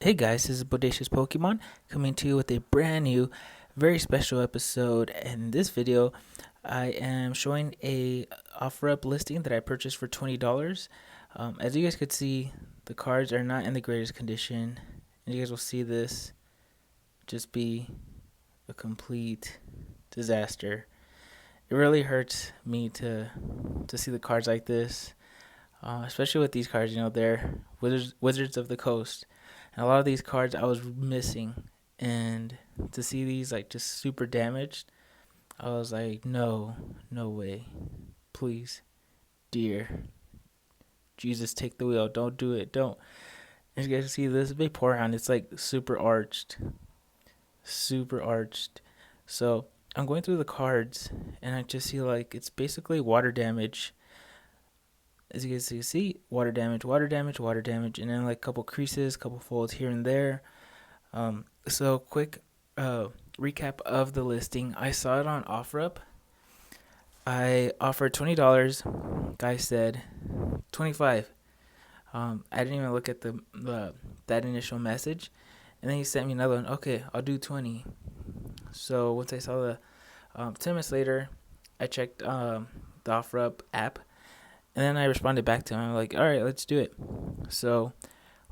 Hey guys, this is Bodacious Pokemon coming to you with a brand new, very special episode. In this video, I am showing a OfferUp listing that I purchased for $20. As you guys could see, the cards are not in the greatest condition, and you guys will see this just be a complete disaster. It really hurts me to see the cards like this, especially with these cards. They're Wizards of the Coast. And a lot of these cards I was missing, and to see these like just super damaged, I was like, no way, please, dear Jesus, take the wheel, don't do it, don't. As you guys see, this big pour around, it's like super arched. So I'm going through the cards, and I just see like it's basically water damage. As you guys see, water damage, and then like a couple creases, couple folds here and there. So quick recap of the listing. I saw it on OfferUp. I offered $20. Guy said 25. I didn't even look at that initial message, and then he sent me another one. Okay, I'll do 20. So once I saw the 10 minutes later, I checked the OfferUp app. And then I responded back to him. I'm like, all right, let's do it. So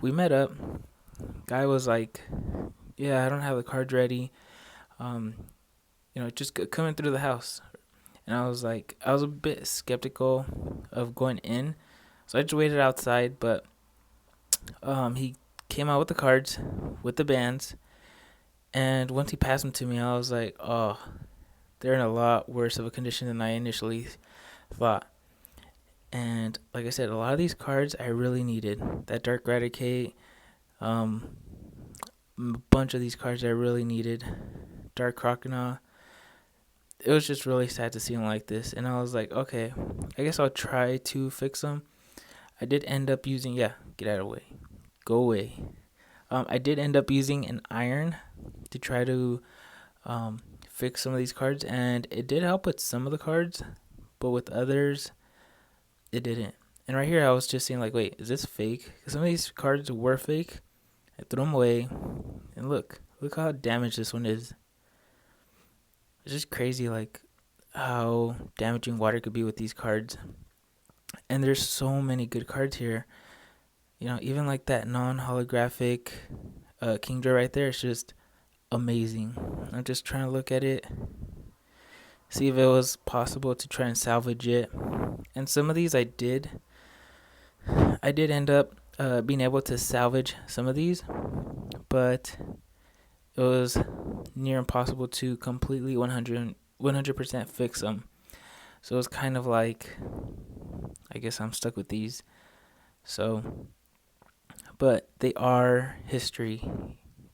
we met up. Guy was like, yeah, I don't have the cards ready. Just coming through the house. And I was a bit skeptical of going in. So I just waited outside. But he came out with the cards, with the bands. And once he passed them to me, I was like, oh, they're in a lot worse of a condition than I initially thought. And like I said, a lot of these cards I really needed. That Dark Raticate, a bunch of these cards I really needed. Dark Crocodile. It was just really sad to see them like this. And I was like, okay, I guess I'll try to fix them. I did end up using, get out of the way. Go away. I did end up using an iron to try to fix some of these cards. And it did help with some of the cards, but with others, it didn't. And right here I was just saying like, wait, is this fake? Because some of these cards were fake. I threw them away, and look how damaged this one is. It's just crazy like how damaging water could be with these cards. And there's so many good cards here. Even like that non-holographic Kingdra right there, it's just amazing. I'm just trying to look at it, see if it was possible to try and salvage it. And some of these I did end up being able to salvage some of these, but it was near impossible to completely 100% fix them. So it was kind of like, I guess I'm stuck with these. So, but they are history.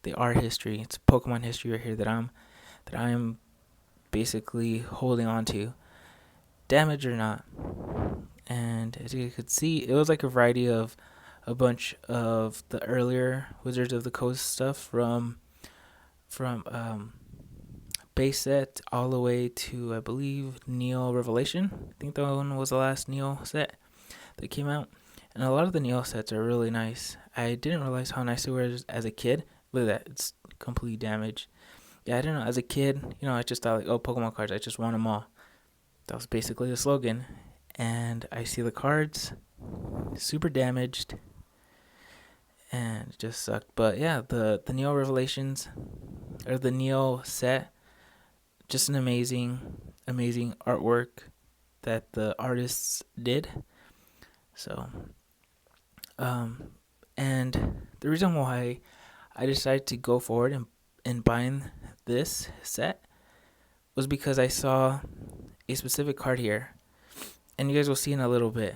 It's Pokemon history right here that I'm basically holding on to, damage or not. And as you could see, it was like a variety of a bunch of the earlier Wizards of the Coast stuff from base set all the way to, I believe, Neo Revelation. I think that one was the last Neo set that came out. And a lot of the Neo sets are really nice. I didn't realize how nice they were as a kid. Look at that, it's completely damaged. Yeah, I don't know. As a kid, I just thought like, oh, Pokemon cards, I just want them all. That was basically the slogan. And I see the cards, super damaged, and it just sucked. But yeah, the Neo Revelations, or the Neo set, just an amazing artwork that the artists did. So, and the reason why I decided to go forward and buying this set was because I saw a specific card here, and you guys will see in a little bit.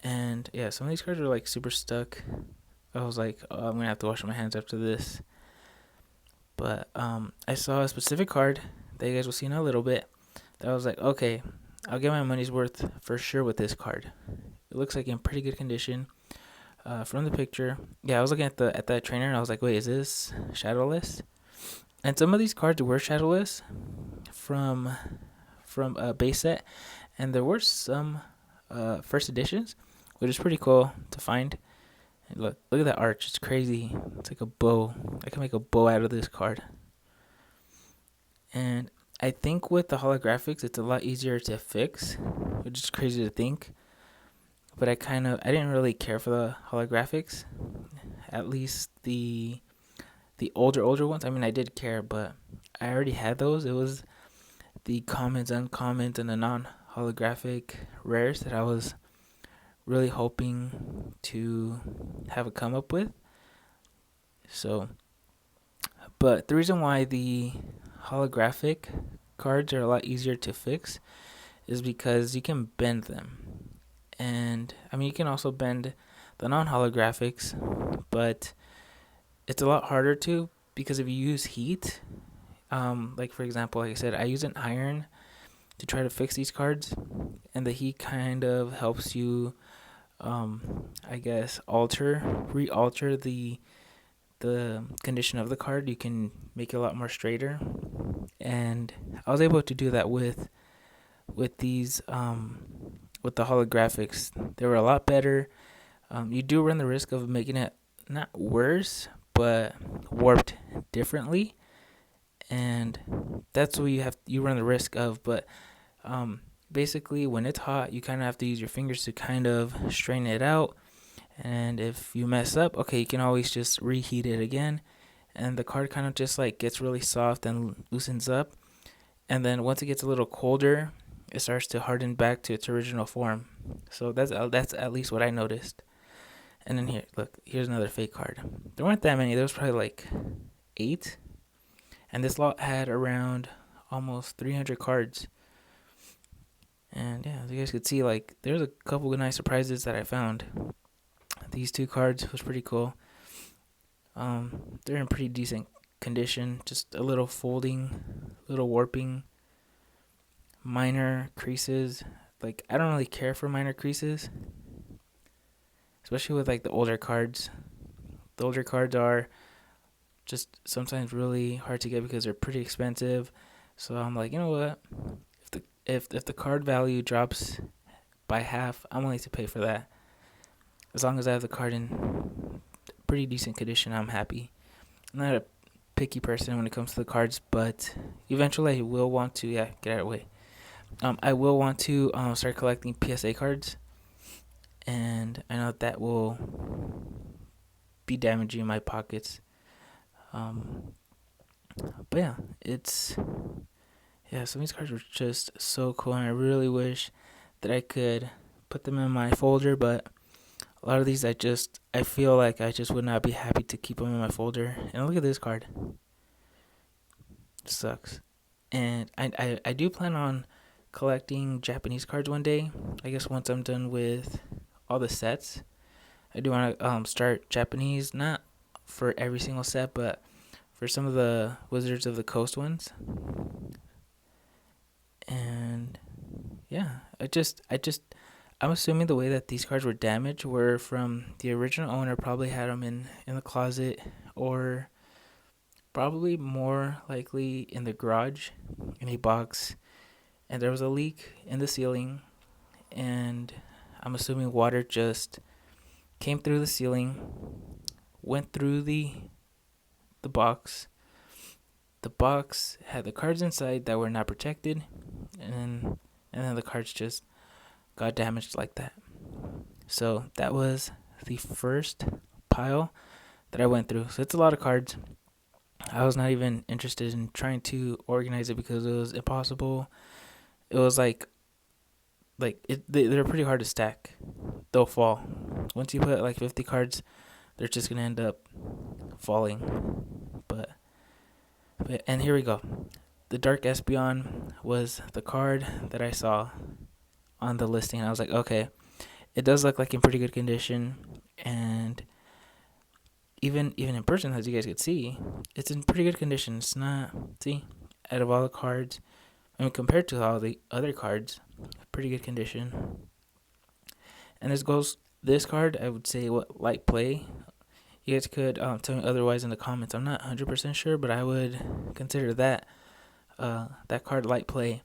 And yeah, some of these cards are like super stuck. I was like, oh, I'm gonna have to wash my hands after this. But I saw a specific card that you guys will see in a little bit that I was like, okay, I'll get my money's worth for sure with this card. It looks like in pretty good condition from the picture. Yeah, I was looking at the trainer, and I was like, wait, is this shadowless? And some of these cards were shadowless from a base set, and there were some first editions, which is pretty cool to find. Look at that arch. It's crazy. It's like a bow. I can make a bow out of this card. And I think with the holographics, it's a lot easier to fix, which is crazy to think. But I didn't really care for the holographics. At least the older ones. I mean, I did care, but I already had those. It was the commons, uncommons, and the non-holographic rares that I was really hoping to have a come up with. So, but the reason why the holographic cards are a lot easier to fix is because you can bend them. And I mean, you can also bend the non-holographics, but it's a lot harder to, because if you use heat, like for example, like I said, I use an iron to try to fix these cards, and the heat kind of helps you, I guess, re-alter the condition of the card. You can make it a lot more straighter, and I was able to do that with these with the holographics. They were a lot better. You do run the risk of making it not worse, but warped differently, and that's what you run the risk of. But basically, when it's hot, you kind of have to use your fingers to kind of strain it out. And if you mess up, okay, you can always just reheat it again, and the card kind of just like gets really soft and loosens up. And then once it gets a little colder, it starts to harden back to its original form. So that's at least what I noticed. And then here's another fake card. There weren't that many. There was probably like 8, and this lot had around almost 300 cards. And yeah, as you guys could see, like there's a couple of nice surprises that I found. These 2 cards was pretty cool. They're in pretty decent condition. Just a little folding, little warping, minor creases. Like I don't really care for minor creases, especially with like the older cards. The older cards are just sometimes really hard to get because they're pretty expensive. So I'm like, you know what? If the card value drops by half, I'm willing to pay for that. As long as I have the card in pretty decent condition, I'm happy. I'm not a picky person when it comes to the cards, but eventually I will want to, get out of the way. I will want to start collecting PSA cards, and I know that will be damaging my pockets. But yeah, some of these cards were just so cool, and I really wish that I could put them in my folder, but a lot of these I feel like I just would not be happy to keep them in my folder. And look at this card. It sucks. And I do plan on collecting Japanese cards one day. I guess once I'm done with all the sets. I do want to start Japanese, not for every single set, but for some of the Wizards of the Coast ones. And yeah, I'm assuming the way that these cards were damaged were from the original owner probably had them in the closet, or probably more likely in the garage in a box, and there was a leak in the ceiling, and I'm assuming water just came through the ceiling, went through the box. The box had the cards inside that were not protected, and then the cards just got damaged like that. So that was the first pile that I went through. So it's a lot of cards. I was not even interested in trying to organize it because it was impossible. It was they're pretty hard to stack. They'll fall. Once you put like 50 cards, they're just gonna end up falling. But and here we go. The Dark Espeon was the card that I saw on the listing. I was like, okay, it does look like in pretty good condition, and even in person, as you guys could see, it's in pretty good condition. It's not, see, out of all the cards, I mean, compared to all the other cards, pretty good condition. And this card, I would say, light play. You guys could tell me otherwise in the comments. I'm not 100% sure, but I would consider that card light play.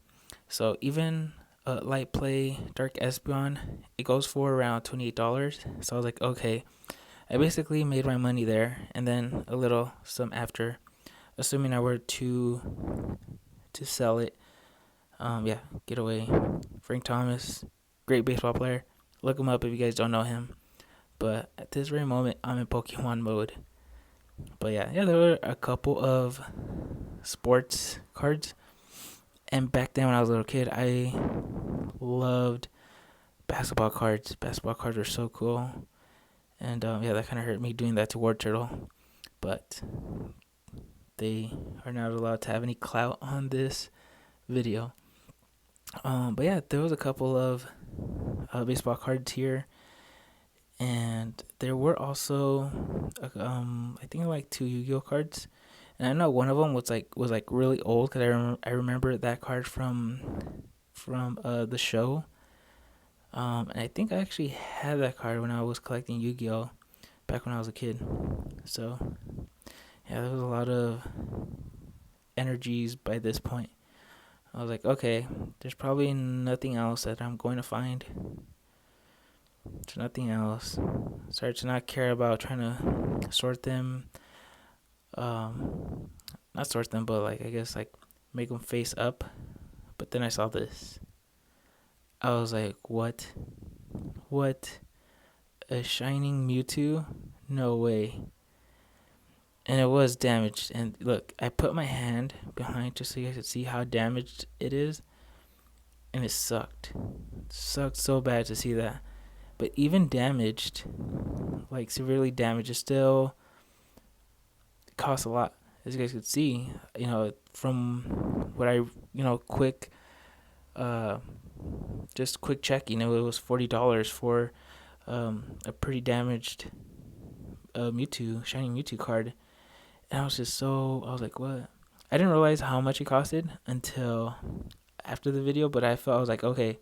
So even light play Dark Espeon, it goes for around $28. So I was like, okay, I basically made my money there, and then a little some after, assuming I were to sell it. Yeah, get away. Frank Thomas, great baseball player. Look him up if you guys don't know him. But at this very moment, I'm in Pokemon mode. But yeah, there were a couple of sports cards. And back then when I was a little kid, I loved basketball cards. Basketball cards were so cool. And yeah, that kind of hurt me doing that to War Turtle. But they are not allowed to have any clout on this video. But yeah, there was a couple of baseball cards here. And there were also, I think like 2 Yu-Gi-Oh cards, and I know one of them was really old because I remember that card from the show. And I think I actually had that card when I was collecting Yu-Gi-Oh back when I was a kid. So yeah, there was a lot of energies by this point. I was like, okay, there's probably nothing else that I'm going to find. There's nothing else. Started to not care about trying to sort them. Not sort them, but like I guess like make them face up. But then I saw this. I was like, what? What? A shining Mewtwo? No way. And it was damaged. And look, I put my hand behind just so you guys could see how damaged it is. And it sucked. It sucked so bad to see that. But even damaged, like severely damaged, it still costs a lot. As you guys could see, from what I, quick, just quick check, it was $40 for a pretty damaged Mewtwo, shiny Mewtwo card. And I was like, what? I didn't realize how much it costed until after the video, but I was like, okay,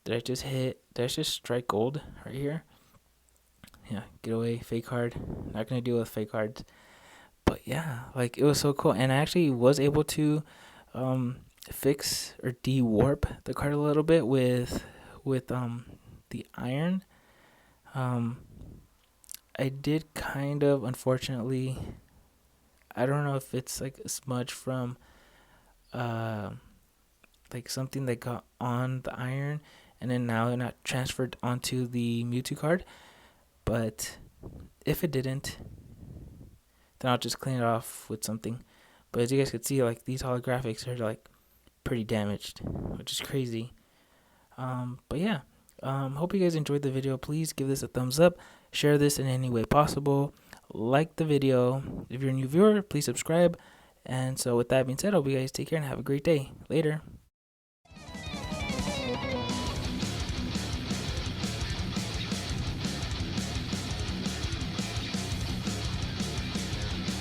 did I just strike gold right here? Yeah, get away, fake card. Not gonna deal with fake cards. But yeah, like it was so cool. And I actually was able to fix or de-warp the card a little bit with the iron. I did kind of, unfortunately, I don't know if it's like a smudge from like something that got on the iron and then now not transferred onto the Mewtwo card. But if it didn't, then I'll just clean it off with something. But as you guys could see, like these holographics are like pretty damaged, which is crazy. But yeah, hope you guys enjoyed the video. Please give this a thumbs up, share this in any way possible, like the video. If you're a new viewer, please subscribe. And so with that being said, I hope you guys take care and have a great day. Later.